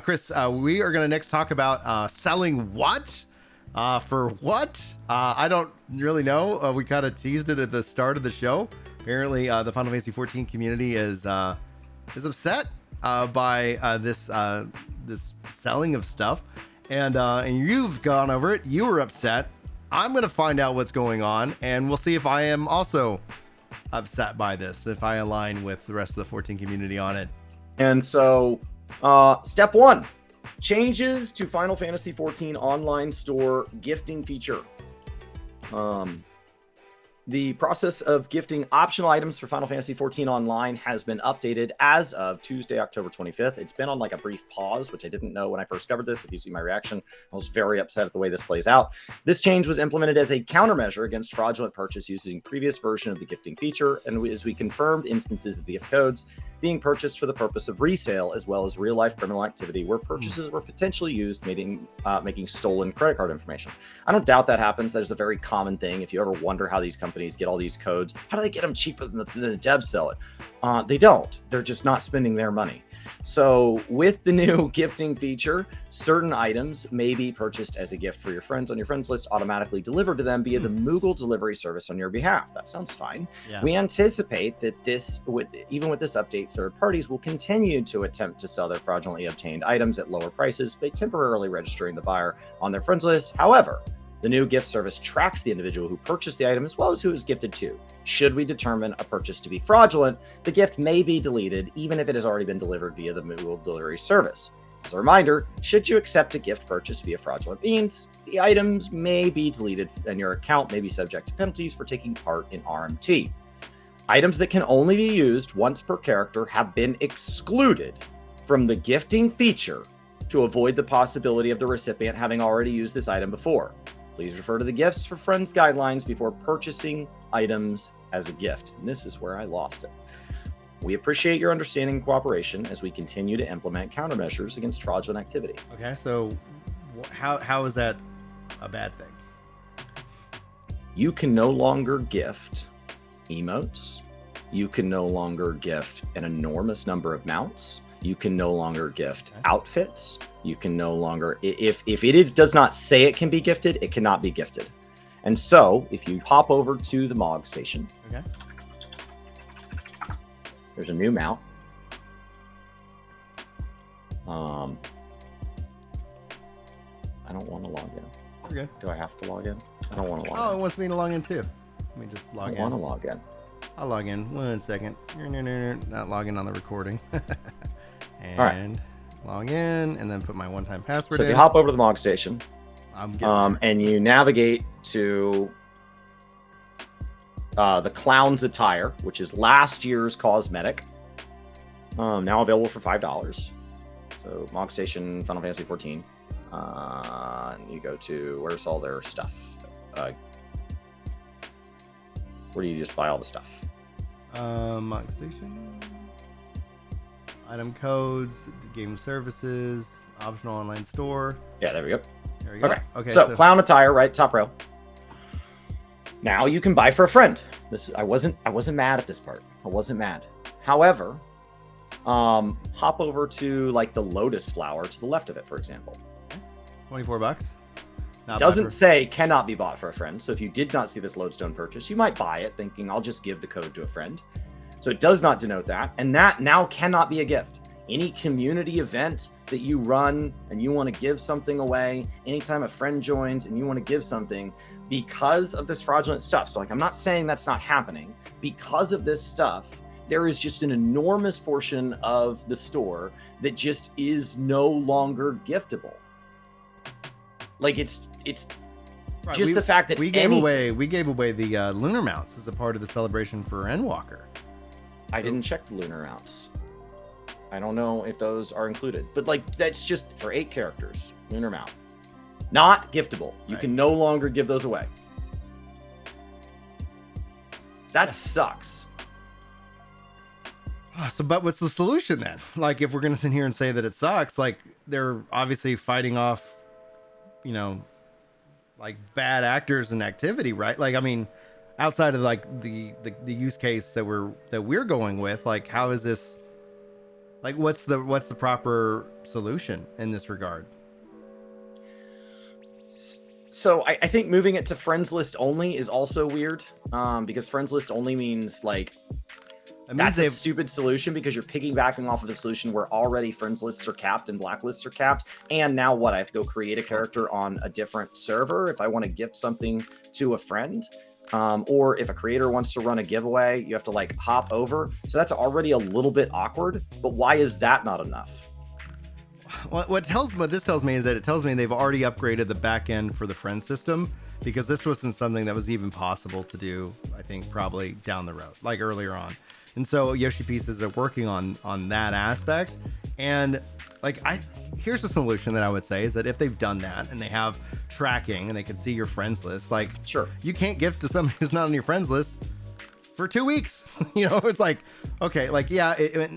Chris, we are going to next talk about selling what? For what? I don't really know. We kind of teased it at the start of the show. Apparently, the Final Fantasy 14 community is upset by this selling of stuff, and you've gone over it. You were upset. I'm going to find out what's going on, and we'll see if I am also upset by this, if I align with the rest of the 14 community on it. And so, step one, changes to Final Fantasy 14 online store gifting feature. The process of gifting optional items for Final Fantasy 14 Online has been updated as of Tuesday, October 25th. It's been on like a brief pause, which I didn't know when I first covered this. If you see my reaction, I was very upset at the way this plays out. This change was implemented as a countermeasure against fraudulent purchase using previous version of the gifting feature, and as we confirmed instances of the gift codes being purchased for the purpose of resale, as well as real-life criminal activity where purchases were potentially used making stolen credit card information. I don't doubt that happens. That is a very common thing. If you ever wonder how these companies get all these codes, how do they get them cheaper than the devs sell it? They don't. They're just not spending their money. So with the new gifting feature, certain items may be purchased as a gift for your friends on your friends list, automatically delivered to them via the Moogle delivery service on your behalf. That sounds fine. Yeah. We anticipate that even with this update, third parties will continue to attempt to sell their fraudulently obtained items at lower prices by temporarily registering the buyer on their friends list. However, the new gift service tracks the individual who purchased the item as well as who is gifted to. Should we determine a purchase to be fraudulent, the gift may be deleted even if it has already been delivered via the Moogle delivery service. As a reminder, should you accept a gift purchase via fraudulent means, the items may be deleted and your account may be subject to penalties for taking part in RMT. Items that can only be used once per character have been excluded from the gifting feature to avoid the possibility of the recipient having already used this item before. Please refer to the Gifts for Friends guidelines before purchasing items as a gift. And this is where I lost it. We appreciate your understanding and cooperation as we continue to implement countermeasures against fraudulent activity. Okay, so how is that a bad thing? You can no longer gift emotes. You can no longer gift an enormous number of mounts. You can no longer gift outfits. You can no longer, if it does not say it can be gifted, it cannot be gifted. And so, if you hop over to the MOG station, there's a new mount. I don't want to log in. Okay. Do I have to log in? I don't want to log in. Oh, it wants me to log in too. Let me just log in. I want to log in. I'll log in. 1 second. Not logging on the recording. And all right. Log in and then put my one-time password in. So if you hop over to the MOG station, and you navigate to the Clown's Attire, which is last year's cosmetic, now available for $5. So MOG station, Final Fantasy 14. And you go to, where's all their stuff? Where do you just buy all the stuff? MOG station. Item codes, game services, optional online store. Yeah, there we go. There we go. Okay. So Clown Attire, right, top row. Now you can buy for a friend. I wasn't mad at this part. I wasn't mad. However, hop over to like the Lotus Flower to the left of it, for example. $24. Doesn't say cannot be bought for a friend. So if you did not see this lodestone purchase, you might buy it thinking I'll just give the code to a friend. So it does not denote that, and that now cannot be a gift. Any community event that you run and you want to give something away, anytime a friend joins and you want to give something, because of this fraudulent stuff. So like, I'm not saying that's not happening. Because of this stuff, there is just an enormous portion of the store that just is no longer giftable. Like it's right, just the fact that we gave away the lunar mounts as a part of the celebration for Endwalker. I didn't check the lunar mounts. I don't know if those are included, but like that's just for 8 characters. Lunar mount, not giftable. You can no longer give those away. That sucks. So, but what's the solution then? Like, if we're gonna sit here and say that it sucks, like they're obviously fighting off, like bad actors and activity, right? Like, I mean, outside of like the use case that we're going with, like, how is this Like, what's the proper solution in this regard? So I think moving it to friends list only is also weird, because friends list only means like It means that's a they've stupid solution because you're piggybacking off of a solution where already friends lists are capped and blacklists are capped. And now what? I have to go create a character on a different server if I want to gift something to a friend. Or if a creator wants to run a giveaway, you have to like hop over. So that's already a little bit awkward. But why is that not enough? what this tells me is that it tells me they've already upgraded the back end for the friend system, because this wasn't something that was even possible to do, I think, probably down the road, like earlier on. And so Yoshi Pieces are working on that aspect. And like, here's the solution that I would say is that if they've done that and they have tracking and they can see your friends list, like, Sure, you can't gift to somebody who's not on your friends list for 2 weeks. You know, it's like, okay, like, yeah,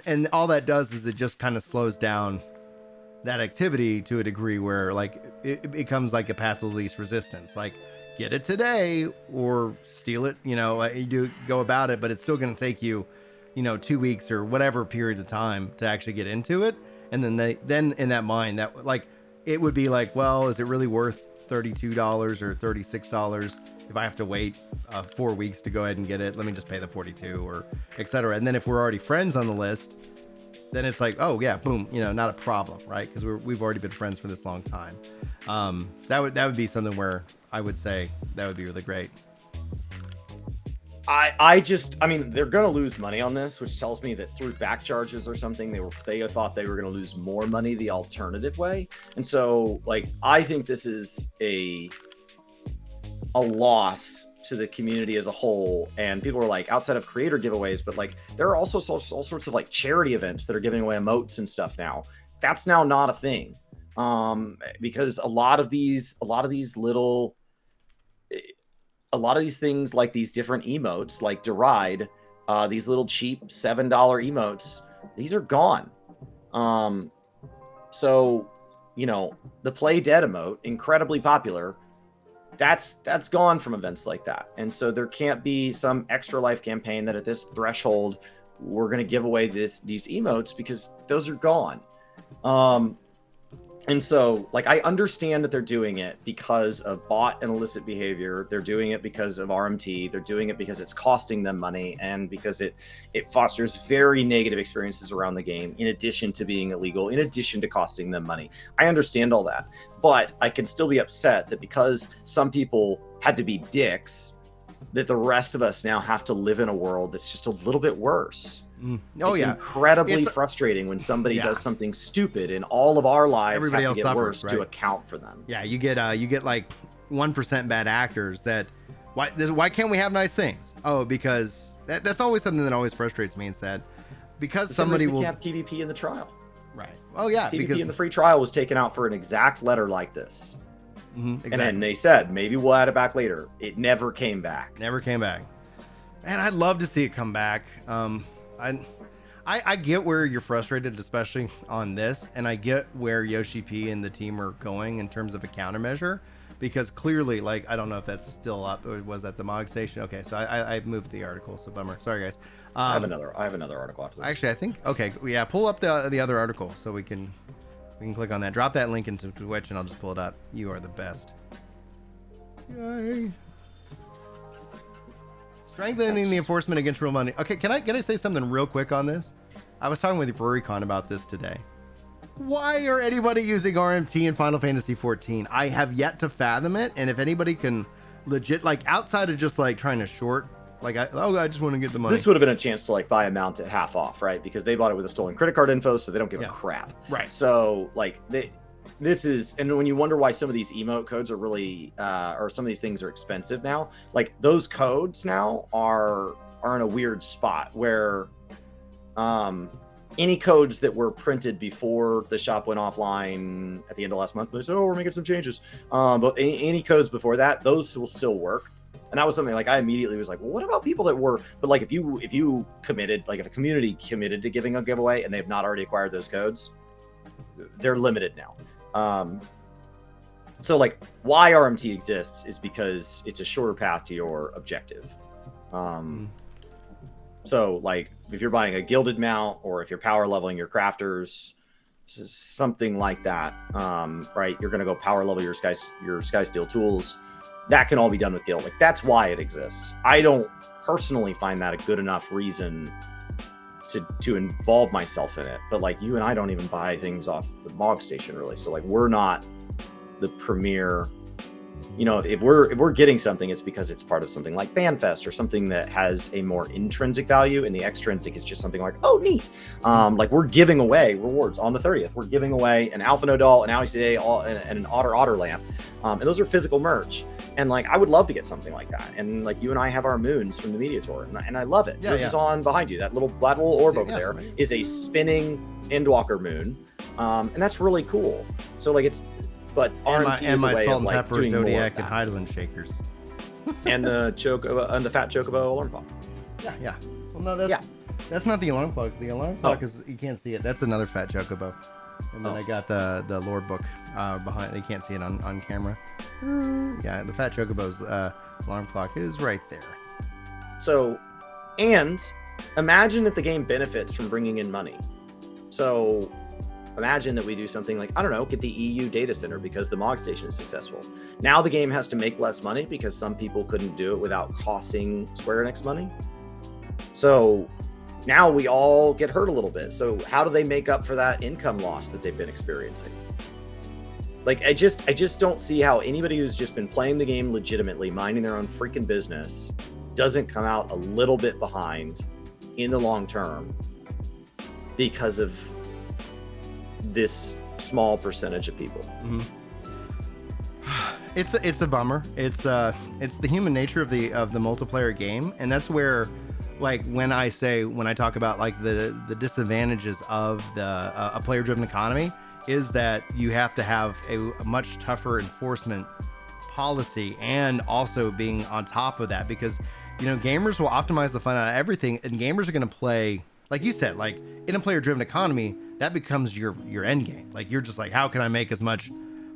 and all that does is it just kind of slows down that activity to a degree where like it becomes like a path of least resistance. Like, get it today or steal it. You know, you do go about it, but it's still going to take you, 2 weeks or whatever periods of time to actually get into it. And then in that mind, that like it would be like, well, is it really worth $32 or $36 if I have to wait 4 weeks to go ahead and get it? Let me just pay the 42 or etc. And then if we're already friends on the list, then it's like, oh yeah, boom, not a problem, right? Because we've already been friends for this long time. That would be something where I would say that would be really great. I mean, they're gonna lose money on this, which tells me that through back charges or something, they thought they were gonna lose more money the alternative way. And so, like, I think this is a loss to the community as a whole. And people are like, outside of creator giveaways, but like there are also all sorts of like charity events that are giving away emotes and stuff now. That's now not a thing, because a lot of these things, like these different emotes like deride, these little cheap $7 emotes, these are gone. So the Play Dead emote, incredibly popular, that's gone from events like that. And so there can't be some extra life campaign that at this threshold we're going to give away these emotes, because those are gone. And so, like, I understand that they're doing it because of bot and illicit behavior. They're doing it because of RMT. They're doing it because it's costing them money, and because it fosters very negative experiences around the game, in addition to being illegal, in addition to costing them money. I understand all that. But I can still be upset that because some people had to be dicks, that the rest of us now have to live in a world that's just a little bit worse. It's incredibly frustrating when somebody does something stupid, and all of our lives everybody have to else get suffers, worse right? to account for them. Yeah, you get like 1% bad actors. Why can't we have nice things? Oh, because that's always something that always frustrates me. Is that because somebody will have PvP in the trial, right? Oh yeah, PvP because in the free trial was taken out for an exact letter like this. Exactly. And then they said maybe we'll add it back later. It never came back. Never came back. And I'd love to see it come back. I get where you're frustrated, especially on this, and I get where Yoshi P and the team are going in terms of a countermeasure, because clearly, like, I don't know if that's still up, or was that the Mog Station? Okay, so I moved the article, so bummer. Sorry, guys. I have another article after this. Actually, I think, okay, yeah, pull up the other article so we can click on that. Drop that link into Twitch, and I'll just pull it up. You are the best. Yay. Strengthening the enforcement against real money. Okay, can I say something real quick on this? I was talking with BreweryCon about this today. Why are anybody using RMT in Final Fantasy 14? I have yet to fathom it, and if anybody can legit, like, outside of just like trying to short, like, I just want to get the money. This would have been a chance to like buy a mount at half off, right? Because they bought it with a stolen credit card info, so they don't give a crap. Right. So like this is, and when you wonder why some of these emote codes are really, or some of these things are expensive now, like those codes now are in a weird spot where, any codes that were printed before the shop went offline at the end of last month, they said, oh, we're making some changes. But any codes before that, those will still work. And that was something like I immediately was like, well, what about people that were, but like if you committed, like if a community committed to giving a giveaway and they've not already acquired those codes, they're limited now. So like why RMT exists is because it's a shorter path to your objective. So like if you're buying a gilded mount, or if you're power leveling your crafters, something like that, right? You're gonna go power level your sky steel tools. That can all be done with guild. Like that's why it exists. I don't personally find that a good enough reason to involve myself in it. But like you and I don't even buy things off the Mog Station really. So like we're not the premier. You know, if we're getting something, it's because it's part of something like FanFest or something that has a more intrinsic value, and the extrinsic is just something like, oh, neat. Like we're giving away rewards on the 30th. We're giving away an Alpha Nodal, an Ally Today, and an Otter lamp, and those are physical merch. And like I would love to get something like that. And like you and I have our moons from the Media Tour, and I love it. Yours is on behind you. That little orb over there is a spinning Endwalker moon, and that's really cool. So like it's. But RMT is a way of like doing Zodiac and Hydaelyn Shakers, and the fat Chocobo alarm clock. Yeah. Well, no, that's not the alarm clock. The alarm clock is, you can't see it. That's another fat Chocobo. And then I got the lore book behind. You can't see it on camera. Yeah, the fat Chocobo's alarm clock is right there. So, and imagine that the game benefits from bringing in money. So. Imagine that we do something like, I don't know, get the EU data center because the Mog Station is successful. Now the game has to make less money because some people couldn't do it without costing Square Enix money. So now we all get hurt a little bit. So how do they make up for that income loss that they've been experiencing? Like, I just don't see how anybody who's just been playing the game legitimately, minding their own freaking business, doesn't come out a little bit behind in the long term because of this small percentage of people. Mm-hmm. It's a bummer. It's the human nature of the multiplayer game, and that's where, like, when I talk about like the disadvantages of a player-driven economy, is that you have to have a much tougher enforcement policy, and also being on top of that, because gamers will optimize the fun out of everything, and gamers are going to play, like you said, like in a player-driven economy, that becomes your end game. Like you're just like, how can I make as much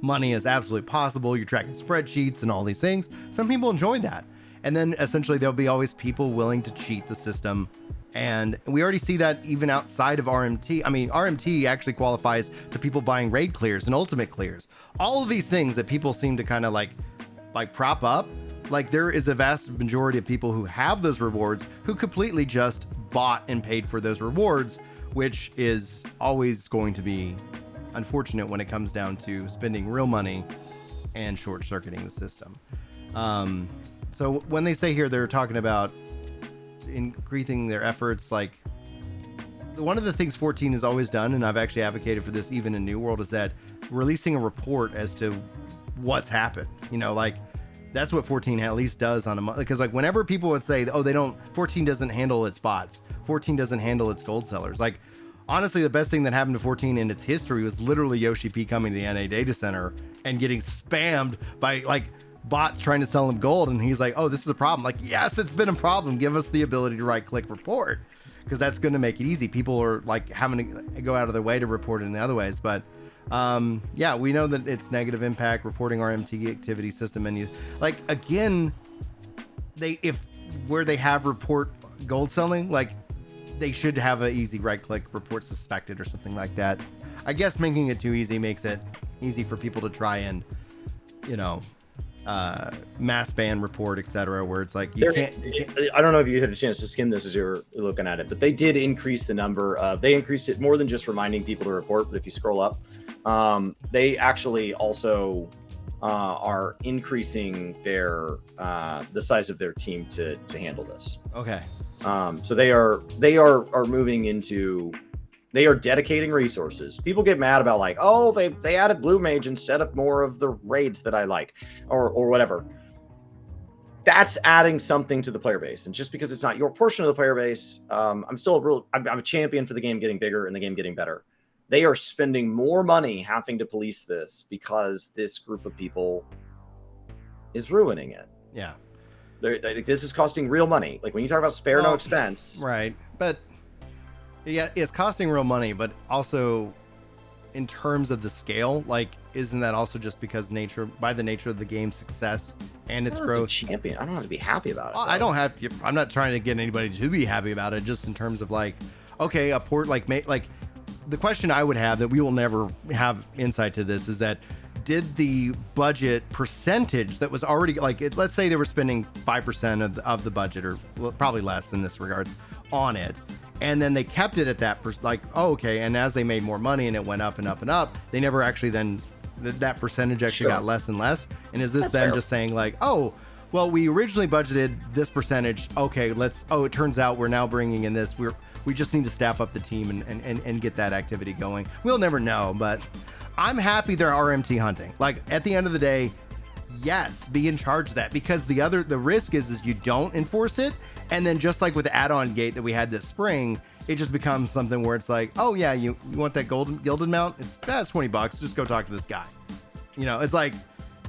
money as absolutely possible? You're tracking spreadsheets and all these things. Some people enjoy that. And then essentially there'll be always people willing to cheat the system. And we already see that even outside of RMT. I mean, RMT actually qualifies to people buying raid clears and ultimate clears. All of these things that people seem to kind of like prop up. Like there is a vast majority of people who have those rewards who completely just bought and paid for those rewards, which is always going to be unfortunate when it comes down to spending real money and short-circuiting the system. So when they say here they're talking about increasing their efforts, like one of the things 14 has always done, and I've actually advocated for this even in New World, is that releasing a report as to what's happened. Like that's what 14 at least does on a month, because like whenever people would say, oh, 14 doesn't handle its bots, 14 doesn't handle its gold sellers. Like honestly, the best thing that happened to 14 in its history was literally Yoshi P coming to the NA data center and getting spammed by like bots trying to sell him gold. And he's like, oh, this is a problem. Like, yes, it's been a problem. Give us the ability to right click report, because that's going to make it easy. People are like having to go out of their way to report it in the other ways. But yeah, we know that it's negative impact reporting RMT activity system menu. Like again, where they have report gold selling, like they should have an easy right click report suspected or something like that. I guess making it too easy makes it easy for people to try and mass ban report, etc., where it's like you can't. I don't know if you had a chance to skim this as you were looking at it, but they did increase the number of, they increased it more than just reminding people to report. But if you scroll up, they actually also are increasing their the size of their team to handle this. Okay. So they are moving into, they are dedicating resources. People get mad about like, oh, they added Blue Mage instead of more of the raids that I like, or whatever. That's adding something to the player base, and just because it's not your portion of the player base, I'm a champion for the game getting bigger and the game getting better. They are spending more money having to police this because this group of people is ruining it. Yeah. This is costing real money. Like when you talk about spare no expense. Right. But yeah, it's costing real money, but also in terms of the scale, like, isn't that also just because by the nature of the game's success and its growth? Champion. I don't have to be happy about it. I don't have. I'm not trying to get anybody to be happy about it. Just in terms of like, okay, a port like the question I would have that we will never have insight to this is that did the budget percentage that was already like let's say they were spending 5% of the budget or probably less in this regards on it, and then they kept it at that okay, and as they made more money and it went up and up and up, they never actually then that percentage actually got less and less. And is this That's them fair. Just saying like, oh, well, we originally budgeted this percentage, okay, it turns out we're now bringing in this, we just need to staff up the team and get that activity going. We'll never know, but I'm happy they're RMT hunting. Like, at the end of the day, yes, be in charge of that, because the risk is you don't enforce it, and then just like with the add-on gate that we had this spring, it just becomes something where it's like, oh yeah, you want that gilded mount? It's $20. Just go talk to this guy. It's like,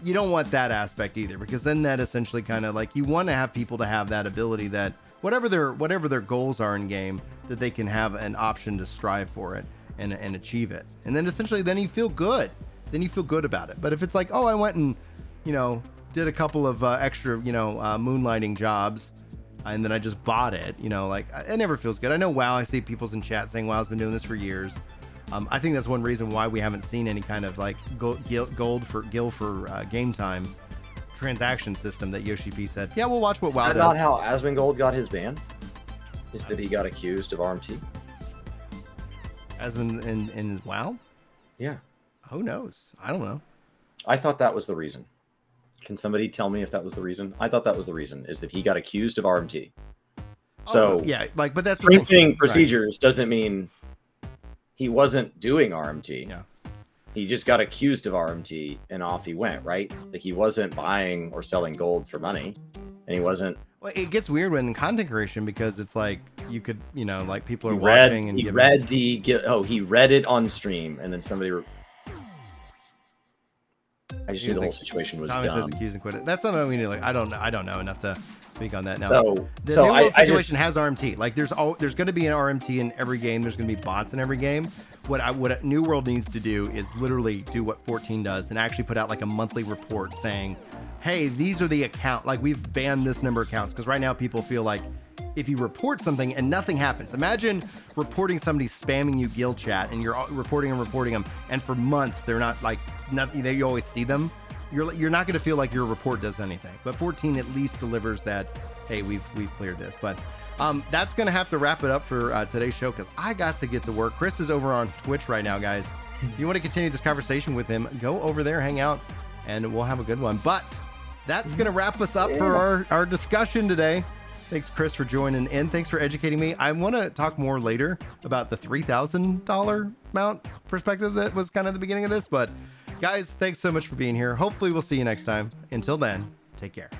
you don't want that aspect either, because then that essentially kind of like, you want to have people to have that ability that whatever their goals are in game, that they can have an option to strive for it and achieve it. And then essentially then you feel good. Then you feel good about it. But if it's like, oh, I went and, did a couple of extra, moonlighting jobs, and then I just bought it, like, it never feels good. I know WoW, I see people's in chat saying WoW's been doing this for years. I think that's one reason why we haven't seen any kind of like gil for game time transaction system that Yoshi P said, yeah, we'll watch what WoW does. Not how Asmongold got his ban? Is that he got accused of RMT? As in WoW? Yeah. Who knows? I don't know. I thought that was the reason. Can somebody tell me if that was the reason? I thought that was the reason, is that he got accused of RMT. So yeah, like, but that's strengthening procedures doesn't mean he wasn't doing RMT. Yeah. He just got accused of RMT and off he went, right? Like, he wasn't buying or selling gold for money, and he wasn't. Well, it gets weird when in content creation, because it's like you could, like, people are watching and he read it on stream, and then somebody. I just knew the whole situation was Thomas dumb. says accuse and quit it. That's something we need. Like, I don't know enough to speak on that now. So the New World situation has RMT. Like, there's going to be an RMT in every game. There's going to be bots in every game. What New World needs to do is literally do what 14 does and actually put out like a monthly report saying, hey, these are the account. Like, we've banned this number of accounts, because right now people feel like if you report something and nothing happens. Imagine reporting somebody spamming you guild chat, and you're reporting them, and for months they're not like nothing. You always see them. You're not going to feel like your report does anything. But 14 at least delivers that. Hey, we've cleared this. But that's going to have to wrap it up for today's show, because I got to get to work. Chris is over on Twitch right now, guys. If you want to continue this conversation with him, go over there, hang out, and we'll have a good one. But that's going to wrap us up for our discussion today. Thanks, Chris, for joining in. Thanks for educating me. I want to talk more later about the $3,000 mount perspective that was kind of the beginning of this. But guys, thanks so much for being here. Hopefully we'll see you next time. Until then, take care.